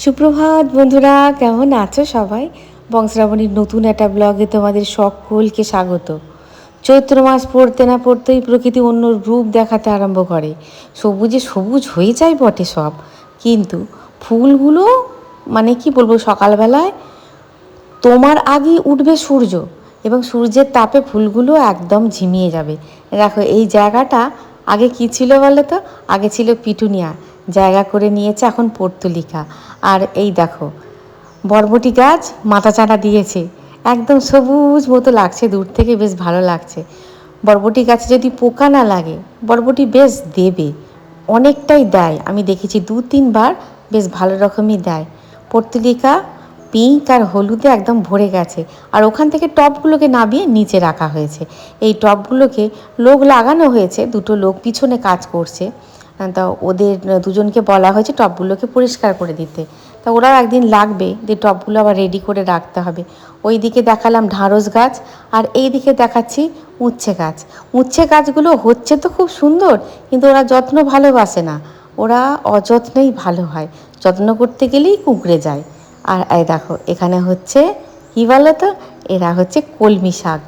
সুপ্রভাত বন্ধুরা, কেমন আছো সবাই? বংশরাবণীর নতুন একটা ব্লগে তোমাদের সকলকে স্বাগত। চৈত্র মাস পড়তে না পড়তেই প্রকৃতি অন্য রূপ দেখাতে আরম্ভ করে। সবুজে সবুজ হয়ে যায় বটে সব, কিন্তু ফুলগুলো মানে কি বলবো, সকালবেলায় তোমার আগেই উঠবে সূর্য এবং সূর্যের তাপে ফুলগুলো একদম ঝিমিয়ে যাবে। দেখো এই জায়গাটা আগে কি ছিল বলো তো? আগে ছিল পিটুনিয়া, জায়গা করে নিয়েছে এখন পর্তুলিকা। আর এই দেখো বরবটি গাছ মাথা চাঁটা দিয়েছে, একদম সবুজ মতো লাগছে, দূর থেকে বেশ ভালো লাগছে। বরবটি গাছে যদি পোকা না লাগে, বরবটি বেশ দেবে, অনেকটাই দেয়, আমি দেখেছি 2-3 বার বেশ ভালো রকমই দেয়। পর্তুলিকা পিঙ্ক আর হলুদে একদম ভরে গেছে। আর ওখান থেকে টবগুলোকে নামিয়ে নিচে রাখা হয়েছে। এই টবগুলোকে লোক লাগানো হয়েছে, 2টো লোক পিছনে কাজ করছে। তা ওদের দুজনকে বলা হয়েছে টবগুলোকে পরিষ্কার করে দিতে। তা ওরাও একদিন লাগবে, যে টবগুলো আবার রেডি করে রাখতে হবে। ওই দিকে দেখালাম ঢাঁড়স গাছ, আর এই দিকে দেখাচ্ছি উচ্ছে গাছ। উচ্ছে গাছগুলো হচ্ছে তো খুব সুন্দর, কিন্তু ওরা যত্ন ভালোবাসে না, ওরা অযত্নেই ভালো হয়, যত্ন করতে গেলেই কুঁকড়ে যায়। আর এই দেখো এখানে হচ্ছে কী বলো তো, এরা হচ্ছে কলমি শাক।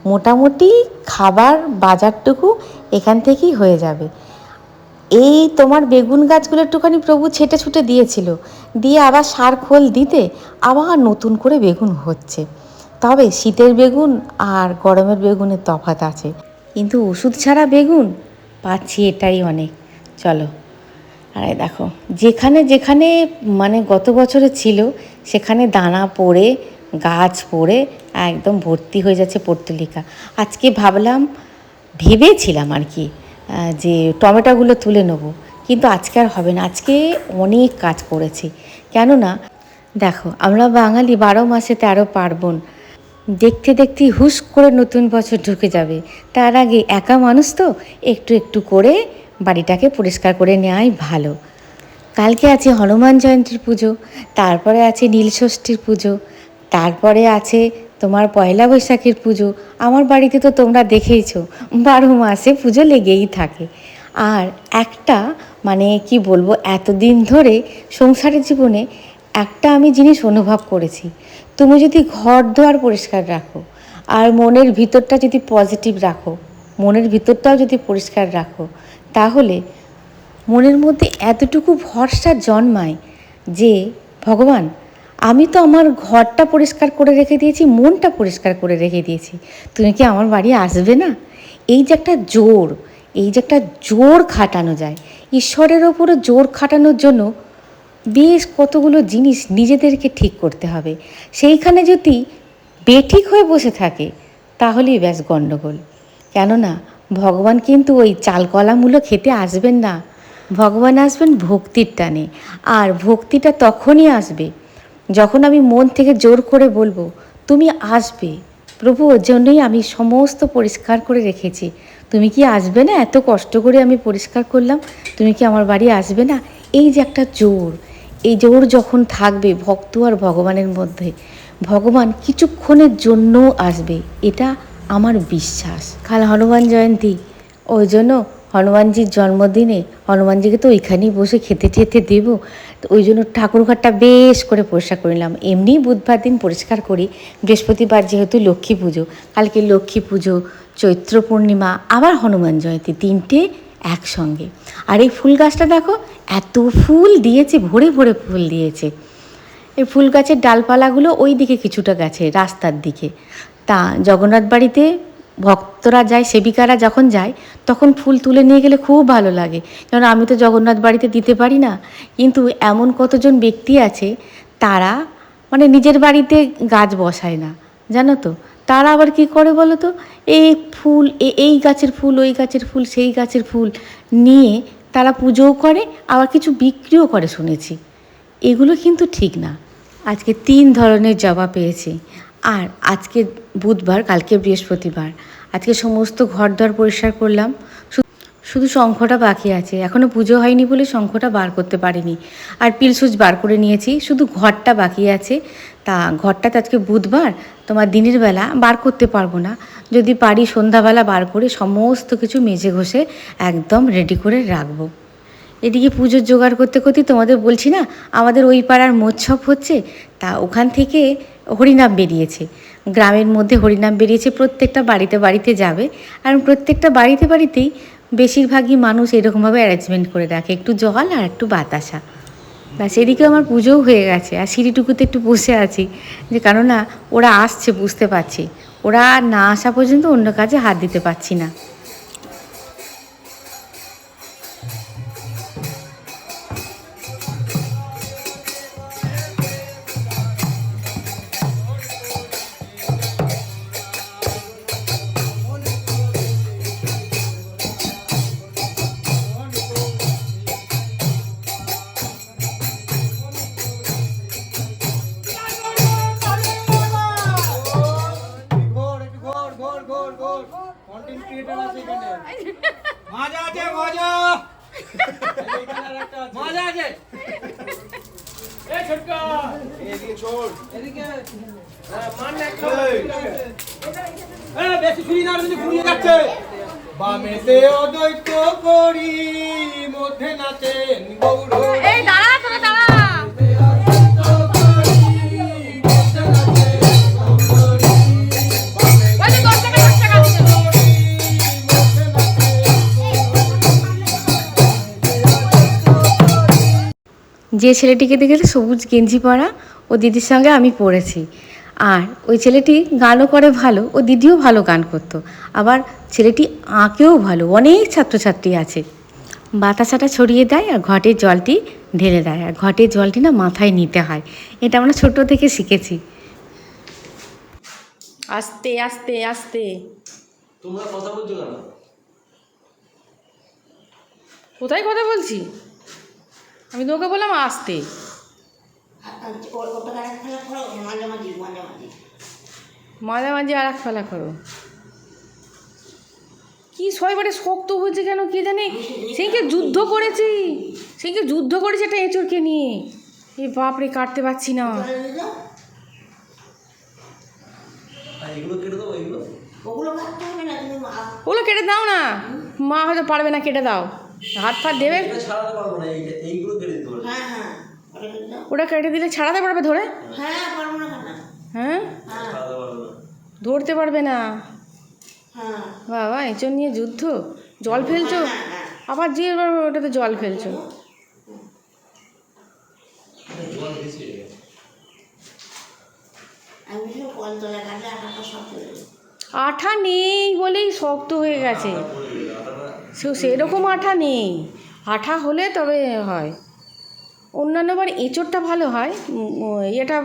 মোটামুটি খাবার বাজারটুকু এখান থেকেই হয়ে যাবে। এই তোমার বেগুন গাছগুলো একটুখানি প্রভু ছেটে ছুটে দিয়েছিল, দিয়ে আবার সার খোল দিতে আবার নতুন করে বেগুন হচ্ছে। তবে শীতের বেগুন আর গরমের বেগুনের তফাৎ আছে, কিন্তু ওষুধ ছাড়া বেগুন পাচ্ছি এটাই অনেক। চলো, আর দেখো যেখানে যেখানে মানে গত বছরে ছিল সেখানে দানা পড়ে গাছ পড়ে একদম ভর্তি হয়ে যাচ্ছে পর্তুলিকা। আজকে ভেবেছিলাম আর কি যে টমেটোগুলো তুলে নেব, কিন্তু আজকে আর হবে না, আজকে অনেক কাজ করেছি। কেননা দেখো আমরা বাঙালি 12 মাসে 13 পার্বণ, দেখতে দেখতে হুশ করে নতুন বছর ঢুকে যাবে। তার আগে একা মানুষ তো একটু একটু করে বাড়িটাকে পরিষ্কার করে নেওয়াই ভালো। কালকে আছে হনুমান জয়ন্তীর পুজো, তারপরে আছে নীলষষ্ঠীর পুজো, তারপরে আছে তোমার পয়লা বৈশাখের পুজো। আমার বাড়িতে তো তোমরা দেখেইছো 12 মাসে পুজো লেগেই থাকে। আর একটা মানে কি বলবো, এতদিন ধরে সংসারের জীবনে একটা আমি জিনিস অনুভব করেছি, তুমি যদি ঘর দুয়ার পরিষ্কার রাখো আর মনের ভিতরটা যদি পজিটিভ রাখো, মনের ভিতরটাও যদি পরিষ্কার রাখো, তাহলে মনের মধ্যে এতটুকু ভরসা জন্মায় যে ভগবান, আমি তো আমার ঘরটা পরিষ্কার করে রেখে দিয়েছি, মনটা পরিষ্কার করে রেখে দিয়েছি, তুমি কি আমার বাড়ি আসবে না? এই যে একটা জোর, এই যে একটা জোর খাটানো যায় ঈশ্বরের ওপরও, জোর খাটানোর জন্য বেশ কতগুলো জিনিস নিজেদেরকে ঠিক করতে হবে। সেইখানে যদি বেঠিক হয়ে বসে থাকে তাহলেই ব্যাস গণ্ডগোল। কেননা ভগবান কিন্তু ওই চালকলামূলো খেতে আসবেন না, ভগবান আসবেন ভক্তির টানে। আর ভক্তিটা তখনই আসবে যখন আমি মন থেকে জোর করে বলবো তুমি আসবে প্রভু, ওর জন্যই আমি সমস্ত পরিষ্কার করে রেখেছি, তুমি কি আসবে না? এত কষ্ট করে আমি পরিষ্কার করলাম, তুমি কি আমার বাড়ি আসবে না? এই যে একটা জোর, এই জোর যখন থাকবে ভক্ত আর ভগবানের মধ্যে, ভগবান কিছুক্ষণের জন্য আসবে, এটা আমার বিশ্বাস। কাল হনুমান জয়ন্তী, ওই জন্য হনুমানজির জন্মদিনে হনুমানজিকে তো ওইখানেই বসে খেতে টেতে দেবো, তো ওই জন্য ঠাকুরঘরটা বেশ করে পরিষ্কার করে নিলাম। এমনিই বুধবার দিন পরিষ্কার করি, বৃহস্পতিবার যেহেতু লক্ষ্মী পুজো, কালকে লক্ষ্মী পুজো, চৈত্র পূর্ণিমা, আবার হনুমান জয়ন্তী, 3টে একসঙ্গে। আর এই ফুল গাছটা দেখো এত ফুল দিয়েছে, ভরে ভরে ফুল দিয়েছে। এই ফুল গাছের ডালপালাগুলো ওই দিকে কিছুটা গেছে রাস্তার দিকে। তা জগন্নাথ বাড়িতে ভক্তরা যায়, সেবিকারা যখন যায় তখন ফুল তুলে নিয়ে গেলে খুব ভালো লাগে, কারণ আমি তো জগন্নাথ বাড়িতে দিতে পারি না। কিন্তু এমন কতজন ব্যক্তি আছে তারা মানে নিজের বাড়িতে গাছ বসায় না, জানো তো, তারা আবার কি করে বলো তো, এই ফুল এই গাছের ফুল, ওই গাছের ফুল, সেই গাছের ফুল নিয়ে তারা পুজোও করে, আবার কিছু বিক্রিও করে শুনেছি। এগুলো কিন্তু ঠিক না। আজকে 3 ধরনের জবা পেয়েছি। আর আজকে বুধবার, কালকে বৃহস্পতিবার, আজকে সমস্ত ঘর দর পরিষ্কার করলাম, শুধু শঙ্খটা বাকি আছে, এখনও পুজো হয়নি বলে শঙ্খটা বার করতে পারিনি। আর পিল সুচ বার করে নিয়েছি, শুধু ঘরটা বাকি আছে। তা ঘরটাতে আজকে বুধবার, তোমার দিনের বেলা বার করতে পারবো না, যদি পারি সন্ধ্যাবেলা বার করে সমস্ত কিছু মেজে ঘষে একদম রেডি করে রাখবো। এদিকে পুজোর জোগাড় করতে করতে তোমাদের বলছি না, আমাদের ওই পাড়ার মৎসব হচ্ছে, তা ওখান থেকে হরিনাম বেরিয়েছে, গ্রামের মধ্যে হরিনাম বেরিয়েছে, প্রত্যেকটা বাড়িতে বাড়িতে যাবে। আর প্রত্যেকটা বাড়িতে বাড়িতেই বেশিরভাগই মানুষ এরকমভাবে অ্যারেঞ্জমেন্ট করে রাখে, একটু জল আর একটু বাতাসা, ব্যাস। এদিকে আমার পুজোও হয়ে গেছে, আর সিঁড়িটুকুতে একটু বসে আছি, যে কেননা ওরা আসছে বুঝতে পারছি, ওরা না আসা পর্যন্ত অন্য কাজে হাত দিতে পারছি না। বামেতে অদ্বৈত করি মধ্যে নাচেন গৌর। এই দাঁড়া তোরা দাঁড়া। যে ছেলেটিকে দেখেছে সবুজ গেঞ্জি পরা, ও দিদির সঙ্গে আমি পড়েছি। আর ওই ছেলেটি গানও করে ভালো, ও দিদিও ভালো গান করতো, আবার ছেলেটি আঁকেও ভালো। অনেক ছাত্রছাত্রী আছে। বাতাসাটা ছড়িয়ে দেয় আর ঘটের জলটি ঢেলে দেয়, আর ঘটের জলটি না মাথায় নিতে হয়, এটা আমরা ছোটো থেকে শিখেছি। আস্তে আস্তে আস্তে। তোমরা কথা বলছো কেন? কোথায় কথা বলছি? আমি তোকে বললাম আসতে। মাঝামাঝি আর এক ফেলা করো। কি সবাইবারে শক্ত হয়েছে কেন কে জানে। সেইকে যুদ্ধ করেছি, সেইকে যুদ্ধ করেছে একটা এঁচড়কে নিয়ে। এই বাপরে কাটতে পারছি না। ওগুলো কেটে দাও না, মা হয়তো পারবে না, কেটে দাও। হাত ফাত দেবে, ওটা কেটে দিলে ছাড়াতে পারবে ধরে? হ্যাঁ ধরতে পারবে না। বাবা এঁচড় নিয়ে যুদ্ধ, জল ফেলছো আবার, যে ওটাতে জল ফেলছো। আঠা নেই বলেই শক্ত হয়ে গেছে, সেরকম আঠা নেই। আঠা হলে তবে হয়। অন্যান্য বার এঁচড়টা ভালো হয়, এটা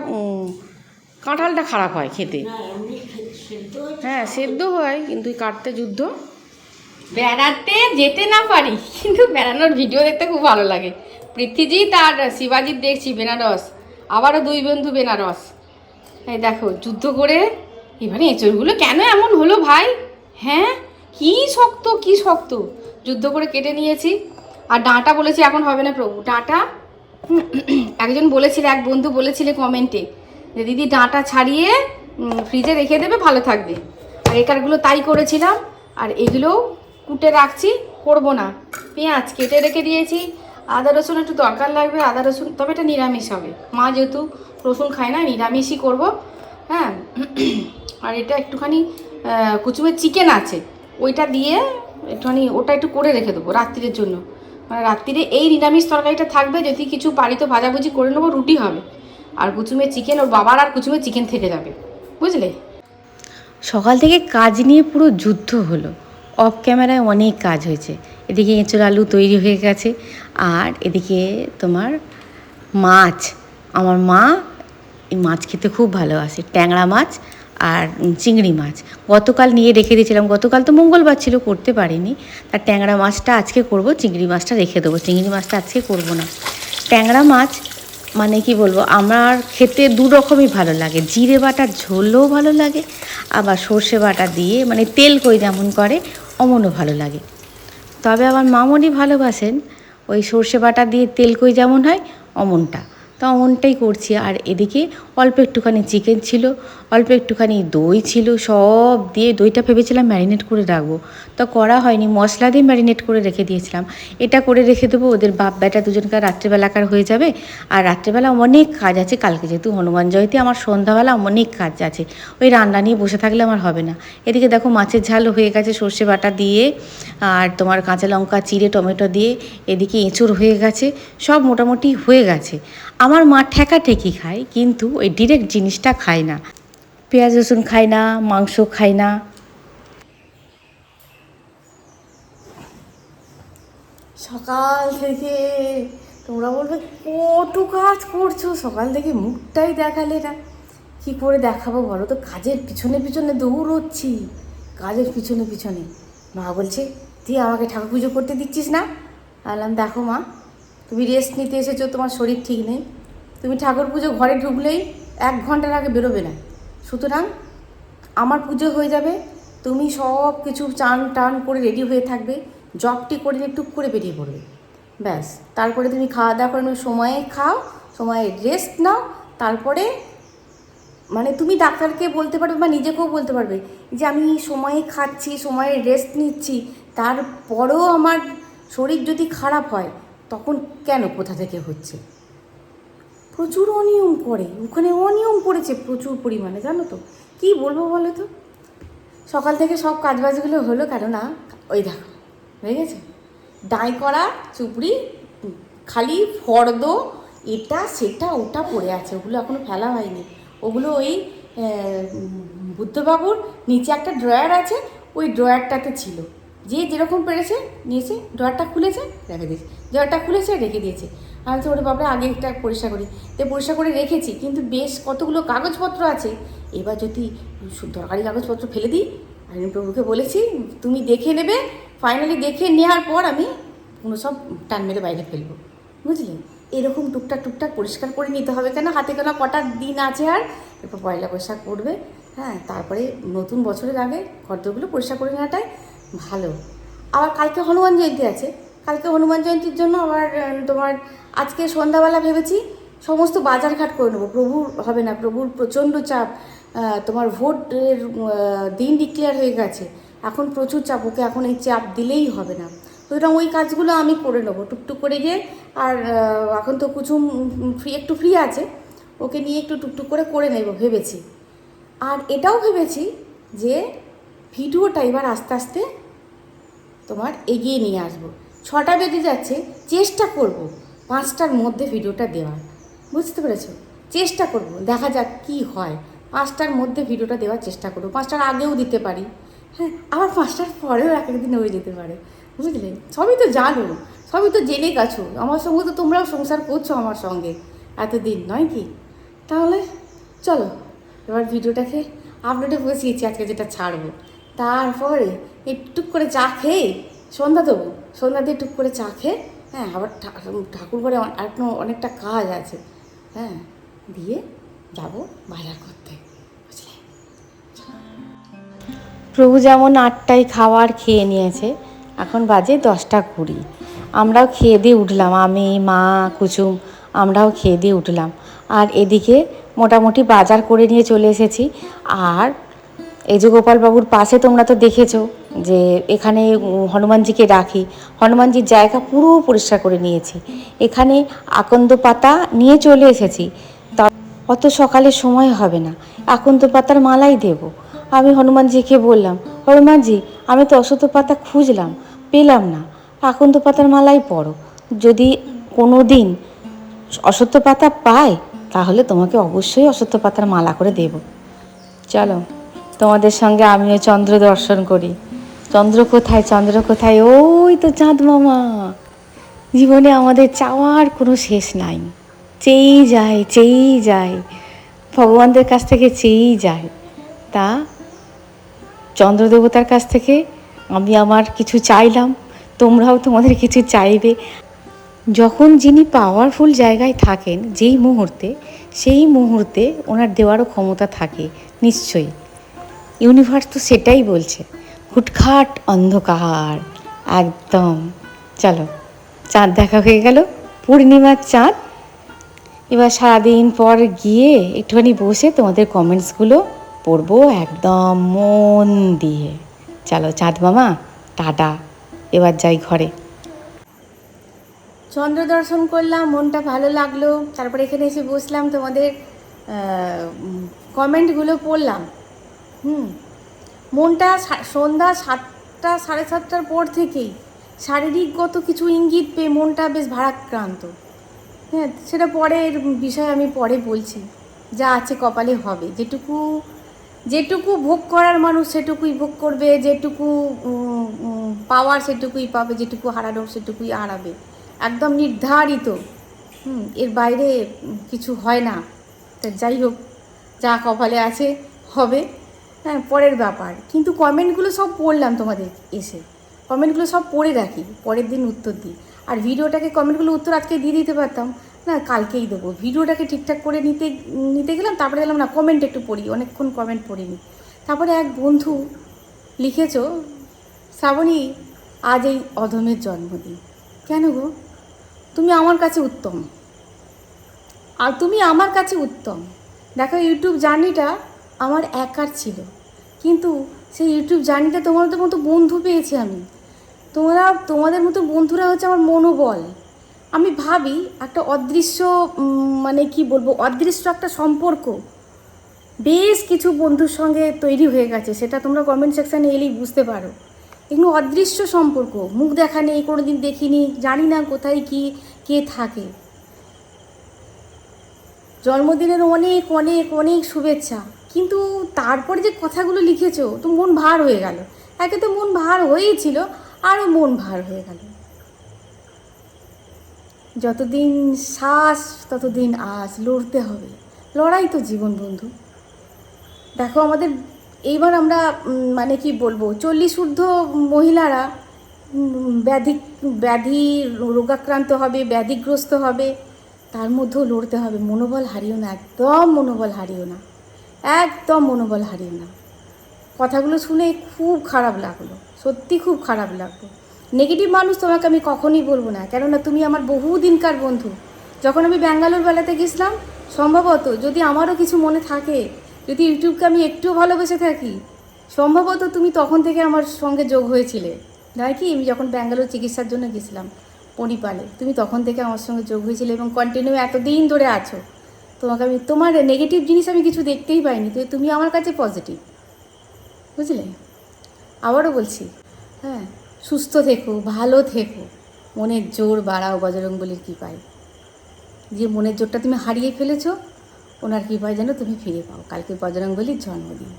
কাঁঠালটা খারাপ হয় খেতে। হ্যাঁ সেদ্ধ হয়, কিন্তু কাটতে যুদ্ধ। বেড়াতে যেতে না পারি, কিন্তু বেড়ানোর ভিডিও দেখতে খুব ভালো লাগে। পৃথ্বীজিৎ আর শিবাজিৎ দেখছি বেনারস, আবারও দুই বন্ধু বেনারস। এই দেখো যুদ্ধ করে এবারে এঁচড়গুলো কেন এমন হলো ভাই? হ্যাঁ কি শক্ত কি শক্ত, যুদ্ধ করে কেটে নিয়েছি। আর ডাঁটা বলেছি এখন হবে না প্রভু, ডাঁটা একজন বলেছিল, এক বন্ধু বলেছিলে কমেন্টে যে দিদি ডাঁটা ছাড়িয়ে ফ্রিজে রেখে দেবে, ভালো থাকবে। আর একারগুলো তাই করেছিলাম, আর এগুলোও কুটে রাখছি, করবো না। পেঁয়াজ কেটে রেখে দিয়েছি, আদা রসুন একটু দরকার লাগবে, আদা রসুন, তবে এটা নিরামিষ হবে, মা যেহেতু রসুন খায় না, নিরামিষই করব। হ্যাঁ আর এটা একটুখানি কুচুমের চিকেন আছে, ওইটা দিয়ে একটুখানি ওটা একটু করে রেখে দেবো রাত্রির জন্য। মানে রাত্রিরে এই নিরামিষ তরকারিটা থাকবে, যদি কিছু পারি তো ভাজাভুজি করে নেবো, রুটি হবে। আর কুচুমের চিকেন, ওর বাবার আর কুচুমের চিকেন থেকে যাবে, বুঝলে। সকাল থেকে কাজ নিয়ে পুরো যুদ্ধ হলো, অফ ক্যামেরায় অনেক কাজ হয়েছে। এদিকে এঁচড় আলু তৈরি হয়ে গেছে, আর এদিকে তোমার মাছ, আমার মা এই মাছ খেতে খুব ভালোবাসে, ট্যাংরা মাছ আর চিংড়ি মাছ। গতকাল নিয়ে রেখে দিয়েছিলাম, গতকাল তো মঙ্গলবার ছিল, করতে পারিনি। তার ট্যাংরা মাছটা আজকে করব, চিংড়ি মাছটা রেখে দেবো, চিংড়ি মাছটা আজকে করব না। ট্যাংরা মাছ মানে কি বলবো, আমার খেতে দু রকমই ভালো লাগে, জিরে বাটার ঝোলও ভালো লাগে, আবার সর্ষে বাটা দিয়ে মানে তেল কই যেমন করে অমনও ভালো লাগে। তবে আমার মামনি ভালোবাসেন ওই সর্ষে বাটা দিয়ে তেল কই যেমন হয় অমনটা, তো তো অমনটাই করছি। আর এদিকে অল্প একটুখানি চিকেন ছিল, অল্প একটুখানি দই ছিল, সব দিয়ে দইটা ভেবেছিলাম ম্যারিনেট করে রাখবো, তো করা হয়নি, মশলা দিয়ে ম্যারিনেট করে রেখে দিয়েছিলাম। এটা করে রেখে দেবো, ওদের বাপ বেটা দুজনকার রাত্রেবেলাকার হয়ে যাবে। আর রাত্রেবেলা অনেক কাজ আছে, কালকে যেহেতু হনুমান জয়ন্তী, আমার সন্ধ্যাবেলা অনেক কাজ আছে, ওই রান্না নিয়ে বসে থাকলে আমার হবে না। এদিকে দেখো মাছের ঝাল হয়ে গেছে সর্ষে বাটা দিয়ে, আর তোমার কাঁচা লঙ্কা চিড়ে টমেটো দিয়ে, এদিকে এঁচুড় হয়ে গেছে, সব মোটামুটি হয়ে গেছে। আমার মা ঠেকাঠেকি খায়, কিন্তু ওই ডিরেক্ট জিনিসটা খায় না, পেঁয়াজ রসুন খায় না, মাংস খায় না। সকাল থেকে তোমরা বলবে কত কাজ করছো, সকাল থেকে মুখটাই দেখালে না। কী করে দেখাবো বলো তো, কাজের পিছনে পিছনে দৌড়চ্ছি, কাজের পিছনে পিছনে। মা বলছে তুই আমাকে ঠাকুর পুজো করতে দিচ্ছিস না? বললাম দেখো মা, তুমি রেস্ট নিতে এসেছো, তোমার শরীর ঠিক নেই, তুমি ঠাকুর পুজো ঘরে ঢুকলেই 1 ঘন্টার আগে বেরোবে না, সুতরাং আমার পুজো হয়ে যাবে, তুমি সব কিছু চান টান করে রেডি হয়ে থাকবে, জবটি করে নিয়ে টুক করে বেরিয়ে পড়বে, ব্যাস। তারপরে তুমি খাওয়া দাওয়া করে সময়ে খাও, সময়ে রেস্ট নাও, তারপরে মানে তুমি ডাক্তারকে বলতে পারবে বা নিজেকেও বলতে পারবে যে আমি সময়ে খাচ্ছি, সময়ে রেস্ট নিচ্ছি, তারপরেও আমার শরীর যদি খারাপ হয় তখন কেন, কোথা থেকে হচ্ছে? প্রচুর অনিয়ম করে, ওখানে অনিয়ম করেছে প্রচুর পরিমাণে, জানো তো। কী বলবো বলো তো, সকাল থেকে সব কাজবাজগুলো হলো, কেননা ওই দেখো হয়ে গেছে, ডাই করা চুপড়ি, খালি ফর্দ, এটা সেটা ওটা পড়ে আছে, ওগুলো এখনও ফেলা হয়নি। ওগুলো ওই বুদ্ধবাবুর নিচে একটা ড্রয়ার আছে, ওই ড্রয়ারটাতে ছিল, যে যেরকম পেরেছে নিয়েছে, ড্রয়ারটা খুলেছে রেখে দিয়েছে, ড্রয়ারটা খুলেছে রেখে দিয়েছে। আমি তো ওরে বাবা আগে একটা পরিষ্কার করি, তো পরিষ্কার করে রেখেছি, কিন্তু বেশ কতগুলো কাগজপত্র আছে, এবার যদি দরকারি কাগজপত্র ফেলে দিই। আমি প্রভুকে বলেছি তুমি দেখে নেবে, ফাইনালি দেখে নেওয়ার পর আমি কোনো সব টান মেরে বাইরে ফেলবো, বুঝলেন? এরকম টুকটাক টুকটাক পরিষ্কার করে নিতে হবে, কেন হাতে গোনা কটা দিন আছে, আর এরপর পয়লা বৈশাখ পড়বে, হ্যাঁ, তারপরে নতুন বছরের আগে ঘরদোরগুলো পরিষ্কার করে নেওয়াটাই ভালো। আবার কালকে হনুমান জয়ন্তী আছে, কালকে হনুমান জয়ন্তীর জন্য আবার তোমার আজকে সন্ধ্যাবেলা ভেবেছি সমস্ত বাজারঘাট করে নেবো। প্রভুর হবে না, প্রভুর প্রচণ্ড চাপ, তোমার ভোটের দিন ডিক্লেয়ার হয়ে গেছে, এখন প্রচুর চাপ, ওকে এখন এই চাপ দিলেই হবে না, সুতরাং ওই কাজগুলো আমি করে নেবো টুকটুক করে গিয়ে। আর এখন তো কুচুম একটু ফ্রি আছে, ওকে নিয়ে একটু টুকটুক করে নেব ভেবেছি। আর এটাও ভেবেছি যে ভিডিওটা এবার আস্তে আস্তে তোমার এগিয়ে নিয়ে আসবো। 6টা বেজে যাচ্ছে, চেষ্টা করব 5টার মধ্যে ভিডিওটা দেওয়ার, বুঝতে পেরেছো? চেষ্টা করব, দেখা যাক কি হয়। 5টার মধ্যে ভিডিওটা দেওয়ার চেষ্টা করবো, 5টার আগেও দিতে পারি, হ্যাঁ, আবার 5টার পরেও এক একদিন হয়ে যেতে পারে, বুঝলে? সবই তো জানো, সবই তো জেনে গেছো, আমার সঙ্গে তো তোমরাও সংসার করছো আমার সঙ্গে এতদিন, নয় কি? তাহলে চলো এবার ভিডিওটাকে আপলোডে বসিয়েছি আজকে, যেটা ছাড়বো, তারপরে একটু করে চা খেয়ে সন্ধ্যা দেবো, সন্ধ্যা দিয়ে টুক করে চা খেয়ে, হ্যাঁ, আবার ঠাকুর ঘরে এখনো অনেকটা কাজ আছে, হ্যাঁ, দিয়ে যাবো বাজার করতে, বুঝলে? প্রভু যেমন 8টায় খাওয়ার খেয়ে নিয়েছে, এখন বাজে 10টা 20, আমরাও খেয়ে দিয়ে উঠলাম, আমি মা কুচুম আমরাও খেয়ে দিয়ে উঠলাম। আর এদিকে মোটামুটি বাজার করে নিয়ে চলে এসেছি। আর এই যে গোপালবাবুর পাশে তোমরা তো দেখেছো যে এখানে হনুমানজিকে রাখি, হনুমানজির জায়গা পুরো পরিষ্কার করে নিয়েছি, এখানে আকন্দ পাতা নিয়ে চলে এসেছি, তা অত সকালে সময় হবে না, আকন্দ পাতার মালাই দেব। আমি হনুমানজিকে বললাম, হনুমানজি আমি তো অশ্বত্থ পাতা খুঁজলাম, পেলাম না, আকন্দ পাতার মালাই পড়ো, যদি কোনো দিন অশ্বত্থ পাতা পাই তাহলে তোমাকে অবশ্যই অশ্বত্থ পাতার মালা করে দেব। চলো তোমাদের সঙ্গে আমিও চন্দ্র দর্শন করি। চন্দ্র কোথায়, চন্দ্র কোথায়? ওই তো চাঁদ মামা। জীবনে আমাদের চাওয়ার কোনো শেষ নাই, চেয়েই যায় চেয়েই যায়, ভগবানদের কাছ থেকে চেয়েই যায়। তা চন্দ্রদেবতার কাছ থেকে আমি আমার কিছু চাইলাম, তোমরাও তোমাদের কিছু চাইবে। যখন যিনি পাওয়ারফুল জায়গায় থাকেন যেই মুহূর্তে, সেই মুহূর্তে ওনার দেওয়ারও ক্ষমতা থাকে নিশ্চয়ই। ইউনিভার্স তো সেটাই বলছে, হুটখাট অন্ধকার একদম। চলো চাঁদ দেখা হয়ে গেল, পূর্ণিমার চাঁদ, এবার সারাদিন পর গিয়ে একটুখানি বসে তোমাদের কমেন্টসগুলো পড়বো একদম মন দিয়ে। চলো চাঁদ মামা, টাটা, এবার যাই ঘরে। চন্দ্র দর্শন করলাম, মনটা ভালো লাগলো। তারপরে এখানে এসে বসলাম, তোমাদের কমেন্টগুলো পড়লাম। মনটা সন্ধ্যা 7টা 7:30টার পর থেকেই শারীরিকগত কিছু ইঙ্গিত পেয়ে মনটা বেশ ভারাক্রান্ত। হ্যাঁ, সেটা পরের বিষয়, আমি পরে বলছি। যা আছে কপালে হবে, যেটুকু যেটুকু ভোগ করার মানুষ সেটুকুই ভোগ করবে, যেটুকু পাওয়ার সেটুকুই পাবে, যেটুকু হারানোর সেটুকুই হারাবে, একদম নির্ধারিত। এর বাইরে কিছু হয় না। তা যাই হোক, যা কপালে আছে হবে। হ্যাঁ, পরের ব্যাপার। কিন্তু কমেন্টগুলো সব পড়লাম তোমাদের এসে, কমেন্টগুলো সব পড়ে রাখি, পরের দিন উত্তর দিই। আর ভিডিওটাকে কমেন্টগুলো উত্তর আজকে দিয়ে দিতে পারতাম, না কালকেই দেবো। ভিডিওটাকে ঠিকঠাক করে নিতে গেলাম, তারপরে গেলাম না কমেন্ট একটু পড়ি, অনেকক্ষণ কমেন্ট পড়িনি। তারপরে এক বন্ধু লিখেছো, শ্রাবণী আজ এই অধমের জন্মদিন। কেন গো? তুমি আমার কাছে উত্তম, আর তুমি আমার কাছে উত্তম। দেখো, ইউটিউব জার্নিটা আমার একার ছিল, কিন্তু সেই ইউটিউব জার্নিটা তোমাদের মতো বন্ধু পেয়েছি আমি। তোমাদের মতো বন্ধুরা হচ্ছে আমার মনোবল। আমি ভাবি একটা অদৃশ্য, মানে কি বলবো, অদৃশ্য একটা সম্পর্ক বেশ কিছু বন্ধুর সঙ্গে তৈরি হয়ে গেছে। সেটা তোমরা কমেন্ট সেকশানে এলেই বুঝতে পারো। এগুলো অদৃশ্য সম্পর্ক, মুখ দেখা নেই, কোনো দিন দেখিনি, জানি না কোথায় কি কে থাকে। জন্মদিনের অনেক অনেক অনেক শুভেচ্ছা। কিন্তু তারপরে যে কথাগুলো লিখেছো, তো মন ভার হয়ে গেল। একে তো মন ভার হয়েই ছিল, আরও মন ভার হয়ে গেল। যতদিন শ্বাস ততদিন আস, লড়তে হবে। লড়াই তো জীবন বন্ধু। দেখো, আমাদের এইবার আমরা মানে কি বলবো, 40 ঊর্ধ্ব মহিলারা ব্যাধি রোগাক্রান্ত হবে, ব্যাধিগ্রস্ত হবে, তার মধ্যেও লড়তে হবে। মনোবল হারিও না, একদম মনোবল হারিও না, একদম মনোবল হারিও না। কথাগুলো শুনে খুব খারাপ লাগলো, সত্যি খুব খারাপ লাগলো। নেগেটিভ মানুষ তোমাকে আমি কখনই বলবো না, কেননা তুমি আমার বহুদিনকার বন্ধু। যখন আমি ব্যাঙ্গালোর বেলাতে গেছিলাম, সম্ভবত যদি আমারও কিছু মনে থাকে, যদি ইউটিউবকে আমি একটুও ভালোবেসে থাকি, সম্ভবত তুমি তখন থেকে আমার সঙ্গে যোগ হয়েছিলে। নয় কি, আমি যখন ব্যাঙ্গালোর চিকিৎসার জন্য গেছিলাম পরিপালে, তুমি তখন থেকে আমার সঙ্গে যোগ হয়েছিলে এবং কন্টিনিউ এতদিন ধরে আছো। তোমাকে আমি, তোমার নেগেটিভ জিনিস আমি কিছু দেখতেই পাইনি, তো তুমি আমার কাছে পজিটিভ, বুঝলে? আবারও বলছি, হ্যাঁ, সুস্থ থেকো, ভালো থেকো, মনের জোর বাড়াও বজরংবলীর কৃপায়। যে মনের জোরটা তুমি হারিয়ে ফেলেছো, ওনার কৃপায় যেন তুমি ফিরে পাও। কালকে বজরংবলীর জন্মদিন।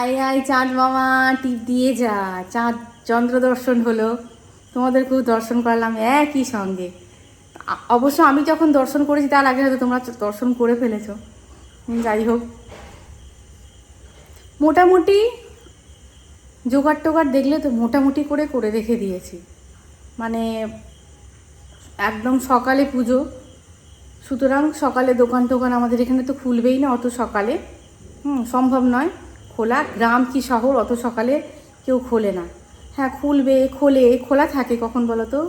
আয় আয় চাঁদ মামা, টিপ দিয়ে যা। চাঁদ চন্দ্র দর্শন হলো, তোমাদেরকেও দর্শন করলাম একই সঙ্গে। অবশ্য আমি যখন দর্শন করেছি তার আগে হয়তো তোমরা দর্শন করে ফেলেছো। যাই হোক, মোটামুটি জোগাড় টোগাড় দেখলে তো মোটামুটি করে করে রেখে দিয়েছি। মানে একদম সকালে পুজো, সুতরাং সকালে দোকান টোকান আমাদের এখানে তো খুলবেই না অত সকালে, সম্ভব নয় খোলা। গ্রাম কি শহর, অত সকালে কেউ খোলে না। হ্যাঁ, খোলা থাকে কখন বলো তো,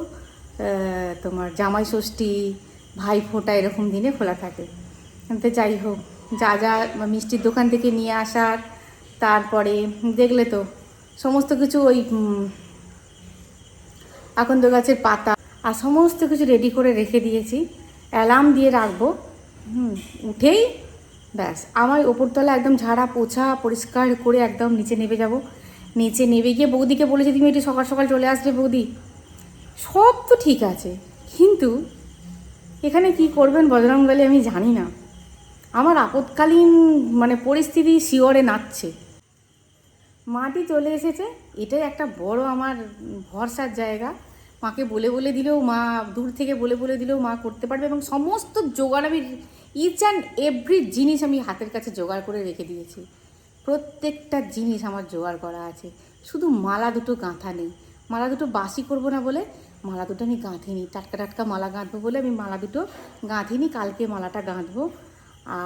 তোমার জামাই ষষ্ঠী, ভাইফোঁটা এরকম দিনে খোলা থাকে। তো যাই হোক, যা যা মিষ্টির দোকান থেকে নিয়ে আসার, তারপরে দেখলে তো সমস্ত কিছু ওই আকন্দ গাছের পাতা আর সমস্ত কিছু রেডি করে রেখে দিয়েছি। অ্যালার্ম দিয়ে রাখবো, উঠেই ব্যাস আমার ওপরতলা একদম ঝাড়া পোছা পরিষ্কার করে একদম নিচে নেমে যাব। নিচে নেমে গিয়ে বৌদিকে বলেছি, তুমি একটু সকাল সকাল চলে আসবে বৌদি। সব তো ঠিক আছে, কিন্তু এখানে কি করবেন বজরংবলী আমি জানি না। আমার আপৎকালীন মানে পরিস্থিতি শিওরে নাচছে। মাটি চলে এসেছে, এটাই একটা বড় আমার ভরসার জায়গা। মাকে বলে দিলেও, মা দূর থেকে বলে দিলেও মা করতে পারবে। এবং সমস্ত জোগাড় আমি, ইচ অ্যান্ড এভরি জিনিস আমি হাতের কাছে জোগাড় করে রেখে দিয়েছি। প্রত্যেকটা জিনিস আমার জোগাড় করা আছে, শুধু মালা দুটো গাঁথা নেই। মালা দুটো বাসি করব না বলে মালা দুটো আমি গাঁথিনি, টাটকা টাটকা মালা গাঁথবো বলে আমি মালা দুটো গাঁথিনি। কালকে মালাটা গাঁথবো।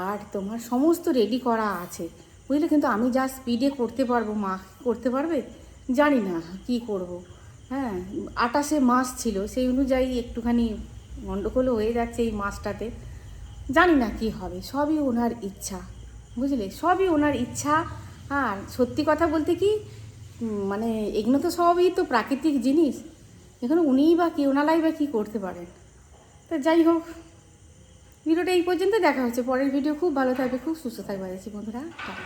আর তোমার সমস্ত রেডি করা আছে, বুঝলে। কিন্তু আমি যা স্পিডে করতে পারবো, মা করতে পারবে জানি না কি করব। হ্যাঁ, 28 মাস ছিল, সেই অনুযায়ী একটুখানি গণ্ডগোল হয়ে যাচ্ছে এই মাসটাতে, জানি না কি হবে, সবই ওনার ইচ্ছা, বুঝলে, সবই ওনার ইচ্ছা। আর সত্যি কথা বলতে কি মানে এগুলো তো সবই তো প্রাকৃতিক জিনিস, এখানে উনিই বা কি ওনালাই বা কী করতে পারেন। তো যাই হোক, ভিডিওটা এই পর্যন্ত, দেখা হচ্ছে পরের ভিডিও। খুব ভালো থাকবে, খুব সুস্থ থাকবে বন্ধুরা। টাটা।